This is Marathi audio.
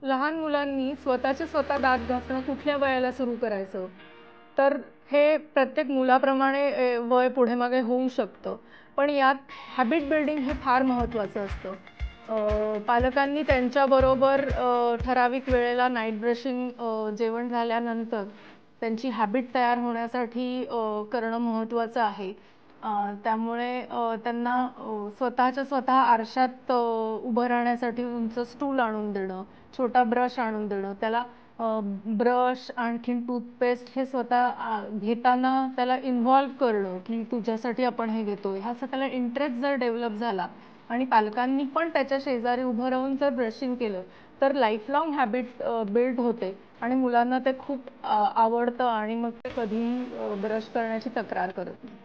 लहान मुलांनी स्वतःचे स्वतः दात घासणं कुठल्या वयाला सुरू करायचं? तर हे प्रत्येक मुलाप्रमाणे वय पुढे मागे होऊ शकतं. पण यात हॅबिट बिल्डिंग हे फार महत्त्वाचं असतं. पालकांनी त्यांच्याबरोबर ठराविक वेळेला नाईट ब्रशिंग जेवण झाल्यानंतर त्यांची हॅबिट तयार होण्यासाठी करणं महत्त्वाचं आहे. त्यामुळे त्यांना स्वतःच्या स्वतः आरशात उभं राहण्यासाठी उंच स्टूल आणून देणं, छोटा ब्रश आणून देणं, त्याला ब्रश आणखीन टूथपेस्ट हे स्वतः घेताना त्याला इन्व्हॉल्व करणं, की तुझ्यासाठी आपण हे घेतोय. हा असा त्याला इंटरेस्ट जर डेव्हलप झाला आणि पालकांनी पण त्याच्या शेजारी उभं राहून जर ब्रशिंग केलं, तर लाईफ लाँग हॅबिट बिल्ड होते आणि मुलांना ते खूप आवडतं आणि मग ते कधीही ब्रश करण्याची तक्रार करत नाही.